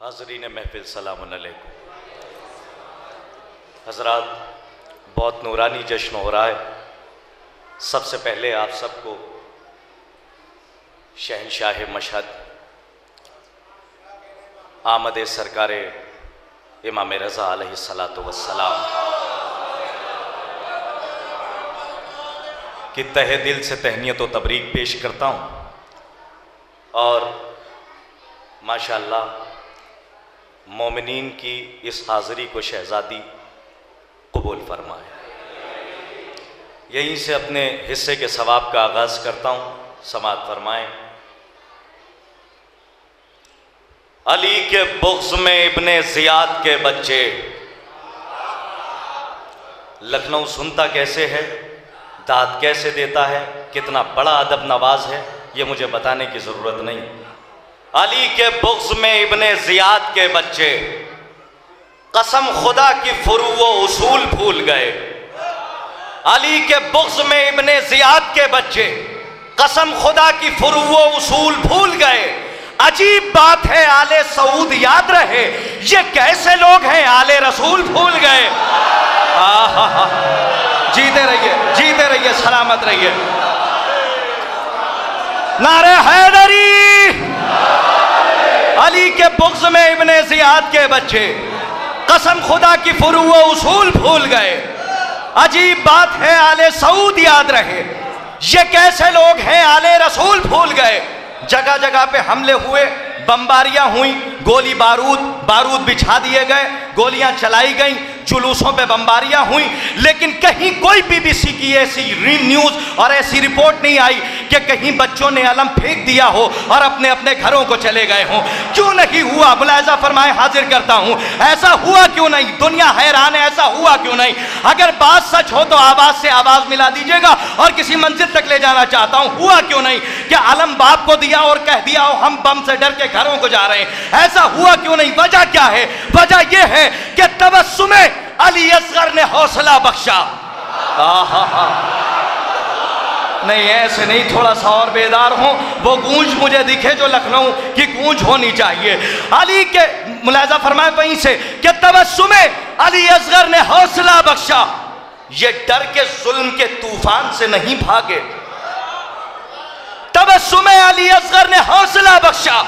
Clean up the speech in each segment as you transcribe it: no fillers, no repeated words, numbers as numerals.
हाज़रीन महफिल सलाम अलैकुम। हज़रात, बहुत नूरानी जश्न हो रहा है। सबसे पहले आप सबको शहंशाह मशहद आमद सरकार इमाम रज़ा अलैहिस्सलातु वस्सलाम की तहे दिल से तहनीयत व तबरीक पेश करता हूँ और माशाअल्लाह मोमिनीन की इस हाज़री को शहज़ादी कबूल फरमाए। यहीं से अपने हिस्से के सवाब का आगाज़ करता हूँ, समाअत फरमाएँ। अली के बुग़्ज़ में इब्ने ज़ियाद के बच्चे, लखनऊ सुनता कैसे है, दाद कैसे देता है, कितना बड़ा अदब नवाज है, ये मुझे बताने की ज़रूरत नहीं। अली के बुग़्ज़ में इब्ने ज़ियाद के बच्चे, कसम खुदा की फुरू वो उसूल भूल गए। अली के बुग़्ज़ में इब्ने ज़ियाद के बच्चे, कसम खुदा की फुरू वो उसूल भूल गए। अजीब बात है आले सऊद याद रहे, ये कैसे लोग हैं आले रसूल भूल गए। जीते रहिए, सलामत रहिए। नारे हैदरी। अली के बुग़्ज़ में इब्ने ज़ियाद के बच्चे, कसम खुदा की फुरू वो उसूल भूल गए। अजीब बात है आले सऊद याद रहे, ये कैसे लोग हैं आले रसूल भूल गए। जगह जगह पे हमले हुए, बमबारियां हुई, गोली बारूद बिछा दिए गए, गोलियां चलाई गई, जुलूसों पे बमबारियां हुई, लेकिन कहीं कोई बीबीसी की ऐसी न्यूज़ और ऐसी रिपोर्ट नहीं आई कि कहीं बच्चों ने अलम फेंक दिया हो और अपने अपने घरों को चले गए हों। क्यों नहीं हुआ? मुलाहिज़ा फरमाए, हाजिर करता हूं। ऐसा हुआ क्यों नहीं? दुनिया हैरान है, ऐसा हुआ क्यों नहीं? अगर बात सच हो तो आवाज़ से आवाज़ मिला दीजिएगा और किसी मंजिल तक ले जाना चाहता हूं। हुआ क्यों नहीं? क्या अलम बाप को दिया और कह दिया हो हम बम से डर के घरों को जा रहे हैं? ऐसा हुआ क्यों नहीं? वजह क्या है? वजह यह है कि तबस्सुमे अली असगर ने हौसला बख्शा। नहीं, ऐसे नहीं, थोड़ा सा और बेदार हो, वो गूंज मुझे दिखे जो लखनऊ की गूंज होनी चाहिए। अली के मुलाहिज़ा फरमाए वहीं से कि तबस्सुमे अली असगर ने हौसला बख्शा, ये डर के जुल्म के तूफान से नहीं भागे। तबस्सुमे अली असगर ने हौसला बख्शा,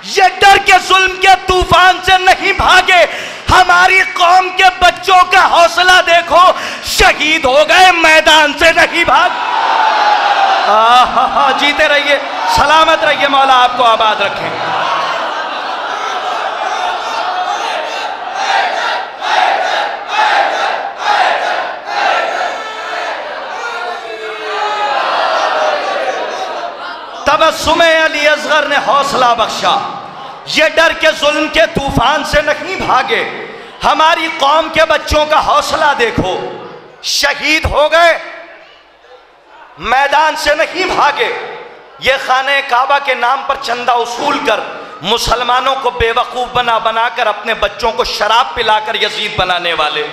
ये डर के जुल्म के तूफान से नहीं भागे। हमारी कौम के बच्चों का हौसला देखो, शहीद हो गए मैदान से नहीं भाग। जीते रहिए, सलामत रहिए, मौला आपको आबाद रखें। तबस्सुमे अली असगर ने हौसला बख्शा, ये डर के जुल्म के तूफान से नहीं भागे। हमारी कौम के बच्चों का हौसला देखो, शहीद हो गए मैदान से नहीं भागे। ये खाने काबा के नाम पर चंदा उसूल कर मुसलमानों को बेवकूफ बनाकर अपने बच्चों को शराब पिलाकर यजीद बनाने वाले,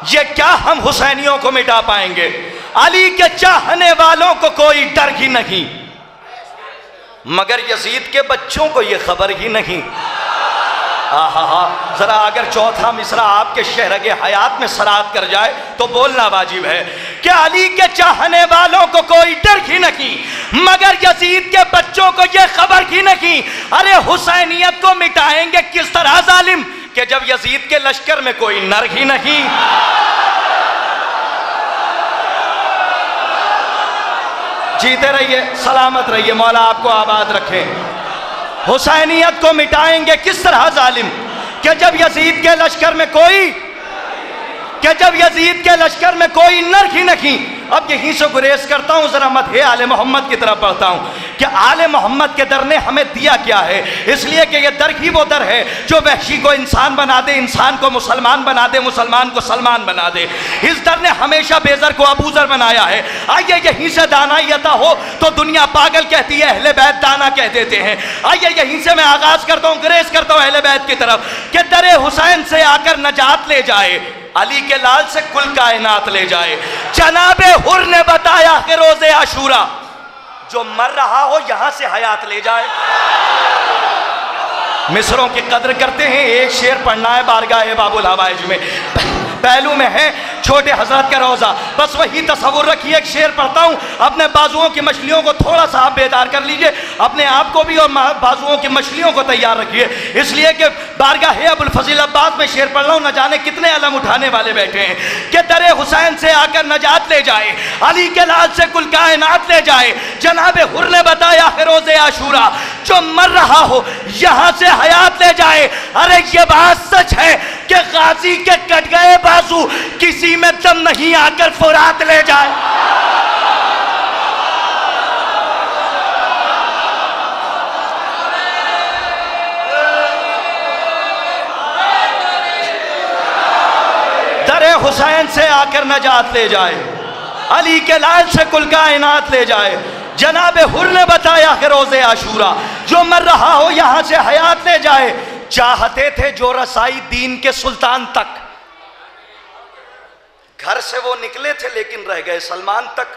ये क्या हम हुसैनियों को मिटा पाएंगे? अली के चाहने वालों को कोई डर ही नहीं, मगर यजीद के बच्चों को यह खबर ही नहीं। जरा अगर चौथा मिसरा आपके शहरगे हयात में सराहत कर जाए तो बोलना वाजिब है कि अली के चाहने वालों को कोई डर ही नहीं, मगर यजीद के बच्चों को यह खबर ही नहीं। अरे हुसैनियत को मिटाएंगे किस तरह जालिम, कि जब यजीद के लश्कर में कोई नर ही नहीं। जीते रहिए, सलामत रहिए, मौला आपको आबाद रखे। हुसैनियत को मिटाएंगे किस तरह जालिम, कि जब यजीद के लश्कर में कोई नर ही नहीं। अब यहीं से गुरेज करता हूं, जरा मत है आले मोहम्मद की तरफ बढ़ता हूं कि आले मोहम्मद के दर ने हमें दिया क्या है। इसलिए कि यह दर ही वो दर है जो वहशी को इंसान बना दे, इंसान को मुसलमान बना दे, मुसलमान को सलमान बना दे। इस दर ने हमेशा बेजर को अबूजर बनाया है। आइए यहीं से दानायता हो तो दुनिया पागल कहती है, अहले बैत दाना कह देते हैं। आइए यहीं से मैं आगाज करता हूँ, गुरेज करता हूँ अहले बैत की तरफ कि दरे हुसैन से आकर नजात ले जाए, अली के लाल से कुल कायनात ले जाए। जनाबे हुर ने बताया कि रोजे आशूरा जो मर रहा हो यहां से हयात ले जाए। मिसरों की कदर करते हैं। एक शेर पढ़ना है बारगाह बाबुल हवाइज में, पहलू में है छोटे हजरत का रोज़ा, बस वही तसव्वुर रखिए। एक शेर पढ़ता हूँ, अपने बाजुओं की मछलियों को थोड़ा सा आप बेदार कर लीजिए, अपने आप को भी और बाजुओं की मछलियों को तैयार रखिए, इसलिए कि बारगाह अबुल फजील अब्बास में शेर पढ़ रहा हूँ। न जाने कितने अलम उठाने वाले बैठे हैं कि दरे हुसैन से आकर नजात ले जाए, अली के लाल से कुल कायनात ले जाए। जनाब हुर ने बताया है रोज़े आशूरा, जो मर रहा हो यहाँ से हयात ले जाए। अरे ये बात सच है कि गाजी के कट गए बाजू किसी में दम नहीं आकर फुरात ले जाए। दरे हुसैन से आकर नजात ले जाए, अली के लाल से कुल कायनात ले जाए। जनाब हुर ने बताया कि रोज़े आशूरा, जो मर रहा हो यहां से हयात ले जाए। चाहते थे जो रसाई दीन के सुल्तान तक, घर से वो निकले थे लेकिन रह गए सलमान तक।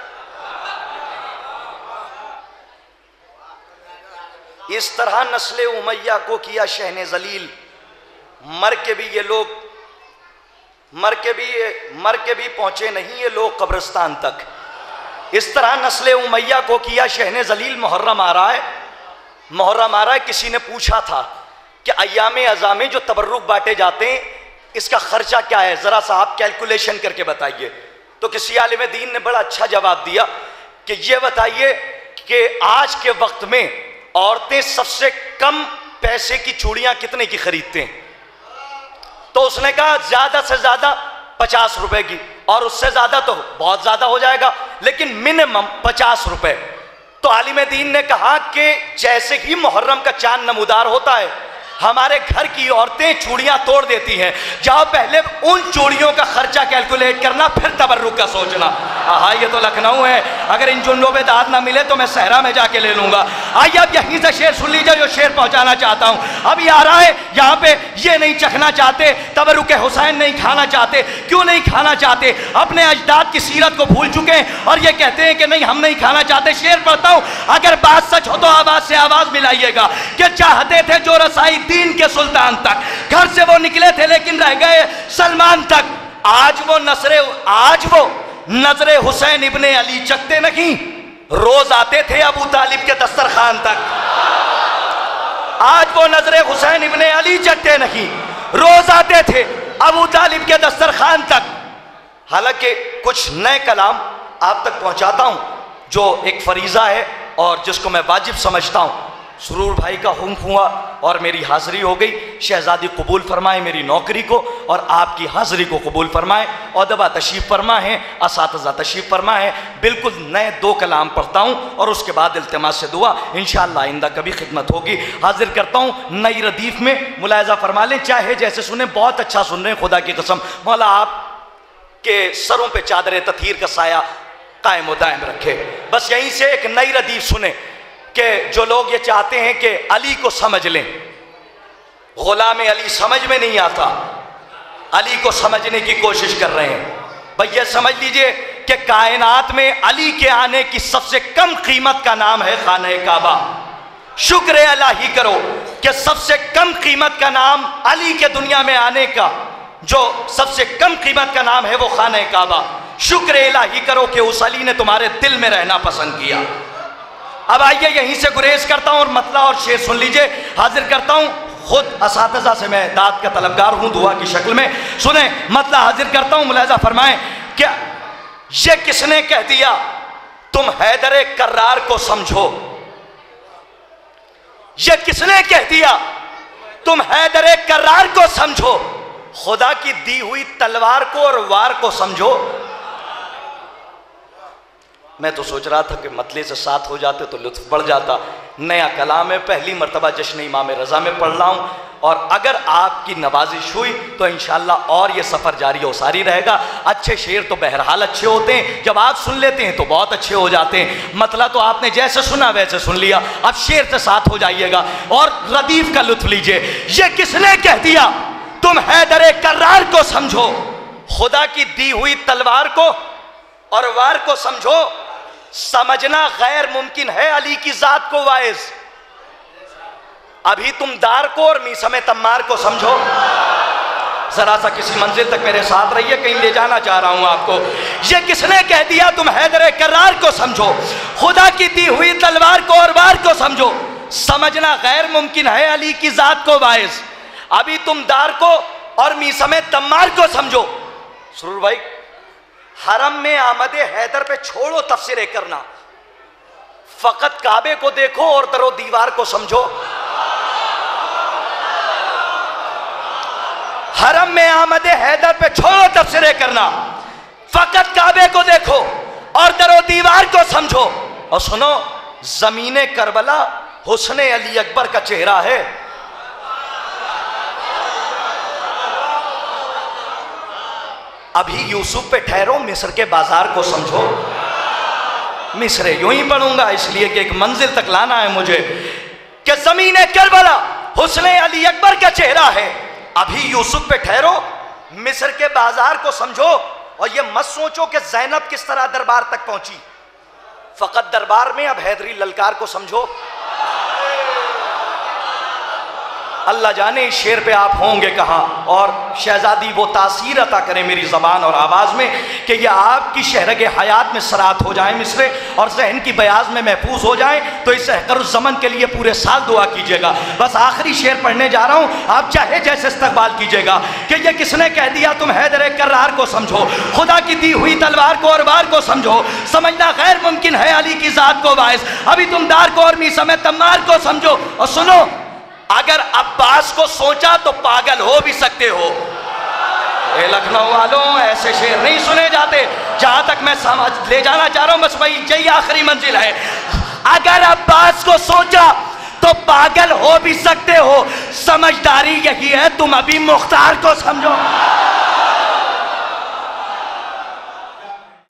इस तरह नस्ले उमैया को किया शहने जलील, मर के भी ये लोग मर के भी पहुंचे नहीं ये लोग कब्रिस्तान तक। इस तरह नस्ले उमैया को किया शहने जलील। मुहर्रम आ रहा है, मुहर्रम आ रहा है। किसी ने पूछा था कि अय्याम अज़ा में जो तबर्रुक बांटे जाते हैं इसका खर्चा क्या है, जरा सा आप कैलकुलेशन करके बताइए। तो किसी आलिम दीन ने बड़ा अच्छा जवाब दिया कि ये बताइए कि आज के वक्त में औरतें सबसे कम पैसे की चूड़ियां कितने की खरीदते हैं। तो उसने कहा ज्यादा से ज्यादा 50 रुपए की, और उससे ज्यादा तो बहुत ज्यादा हो जाएगा, लेकिन मिनिमम 50 रुपए। तो आलिम दीन ने कहा कि जैसे ही मुहर्रम का चांद नमूदार होता है हमारे घर की औरतें चूड़ियां तोड़ देती हैं। जाओ पहले उन चूड़ियों का खर्चा कैलकुलेट करना, फिर तबर्रुक का सोचना। हाँ ये तो लखनऊ है, अगर इन जुमलों में दाद ना मिले तो मैं सहरा में जाके ले लूंगा। आइए अब यहीं से शेर सुन लीजिए जो शेर पहुंचाना चाहता हूं। अभी आ रहा है यहाँ पे, ये नहीं चखना चाहते, तबर्रुक हुसैन नहीं खाना चाहते। क्यों नहीं खाना चाहते? अपने अजदाद की सीरत को भूल चुके हैं और ये कहते हैं कि नहीं हम नहीं खाना चाहते। शेर पढ़ता हूं, अगर बात सच हो तो आवाज से आवाज मिलाइएगा कि चाहते थे जो रसाई दीन के सुल्तान तक, घर से वो निकले थे लेकिन रह गए सलमान तक। आज वो नजरे हुसैन इब्ने अली चखते नहीं, रोज आते थे अबू तालिब के दस्तरखान तक। आज वो नजरे हुसैन इब्ने अली चखते नहीं, रोज आते थे अबू तालिब के दस्तरखान तक। हालांकि कुछ नए कलाम आप तक पहुंचाता हूं जो एक फरीजा है और जिसको मैं वाजिब समझता हूं। सुरूर भाई का हुक्म हुआ और मेरी हाजिरी हो गई। शहजादी कबूल फरमाए मेरी नौकरी को और आपकी हाजिरी को कबूल फरमाए। औदबा तशरीफ़ फरमा है, असातिज़ा तशरीफ़ फरमा है। बिल्कुल नए 2 कलाम पढ़ता हूँ और उसके बाद इल्तिमास से दुआ, इंशाअल्लाह आइंदा कभी खिदमत होगी। हाजिर करता हूँ नई रदीफ़ में, मुलायजा फरमा लें, चाहे जैसे सुने, बहुत अच्छा सुन रहे हैं, खुदा की कसम। मौला आप के सरों पर चादर तथहीर का साया कायम व दायम रखे। बस यहीं से एक नई रदीफ़ सुने कि जो लोग ये चाहते हैं कि अली को समझ लें, गुलाम अली समझ में नहीं आता, अली को समझने की कोशिश कर रहे हैं। भैया समझ लीजिए कि कायनात में अली के आने की सबसे कम कीमत का नाम है खाने काबा। शुक्र अल्लाह करो कि सबसे कम कीमत का नाम अली के दुनिया में आने का, जो सबसे कम कीमत का नाम है वो खाने काबा। शुक्र अल्लाह करो कि उस अली ने तुम्हारे दिल में रहना पसंद किया। अब आइए यहीं से गुरेज करता हूं और मतला और शेर सुन लीजिए। हाजिर करता हूं, खुद असातिज़ा से मैं दाद का तलबगार हूं दुआ की शक्ल में। सुने मतला हाजिर करता हूं, मुलाहिज़ा फरमाएं। क्या ये किसने कह दिया तुम हैदर कर्रार को समझो? ये किसने कह दिया तुम हैदर कर्रार को समझो? खुदा की दी हुई तलवार को और वार को समझो। मैं तो सोच रहा था कि मतले से साथ हो जाते तो लुत्फ बढ़ जाता। नया कलाम है, पहली मरतबा जश्न इमाम रज़ा में पढ़ रहा हूँ और अगर आपकी नवाजिश हुई तो इंशाअल्लाह और ये सफ़र जारी और सारी रहेगा। अच्छे शेर तो बहरहाल अच्छे होते हैं, जब आप सुन लेते हैं तो बहुत अच्छे हो जाते हैं। मतला तो आपने जैसे सुना वैसे सुन लिया, अब शेर से साथ हो जाइएगा और रदीफ का लुत्फ लीजिए। ये किसने कह दिया तुम हैदर कर्रार को समझो? खुदा की दी हुई तलवार को और वार को समझो। समझना गैर मुमकिन है अली की जात को वाइज। अभी तुम दार को और मीसम तम्मार को समझो। जरा सा किसी मंजिल तक मेरे साथ रहिए, कहीं ले जाना चाह रहा हूं आपको। ये किसने कह दिया तुम हैदर करार को समझो, खुदा की दी हुई तलवार को और वार को समझो। समझना गैर मुमकिन है अली की जात को बायस। अभी तुम दार को और मीसम तम्मार को समझो। सुरूर भाई, हरम में आमदे हैदर पे छोड़ो तफसीरें करना, फकत काबे को देखो और दरो दीवार को समझो। हरम में आमदे हैदर पे छोड़ो तफसीरें करना, फकत काबे को देखो और दरो दीवार को समझो। और सुनो, जमीने करबला हुस्ने अली अकबर का चेहरा है। अभी यूसुफ पे ठहरो, मिस्र के बाजार को समझो। मिस्र यूं ही पढ़ूंगा इसलिए कि एक मंजिल तक लाना है मुझे, कि जमीने करबला हुस्ने अली अकबर का चेहरा है। अभी यूसुफ पे ठहरो, मिस्र के बाजार को समझो। और ये मत सोचो कि ज़ैनब किस तरह दरबार तक पहुंची, फकत दरबार में अब हैदरी ललकार को समझो। अल्लाह जाने इस शेर पे आप होंगे कहाँ, और शहजादी वो तासीर अता करें मेरी ज़बान और आवाज़ में कि ये आपकी शहरग हयात में सरात हो जाए मिसरे, और जहन की बयाज में महफूज हो जाए। तो इस सहकरुज़्ज़मन के लिए पूरे साल दुआ कीजिएगा। बस आखिरी शेर पढ़ने जा रहा हूँ, आप चाहे जैसे इस्तकबाल कीजिएगा। कि ये किसने कह दिया तुम हैदर करार को समझो, खुदा की दी हुई तलवार को और वार को समझो। समझना गैर मुमकिन है अली की ज़ात को बायस। अभी तुम दार को और मीसम तम्मार को समझो। और सुनो, अगर अब्बास को सोचा तो पागल हो भी सकते हो। ए लखनऊ वालों, ऐसे शेर नहीं सुने जाते। जहां तक मैं समझ ले जाना चाह रहा हूं, बस वही यही आखिरी मंजिल है। अगर अब्बास को सोचा तो पागल हो भी सकते हो। समझदारी यही है, तुम अभी मुख्तार को समझो।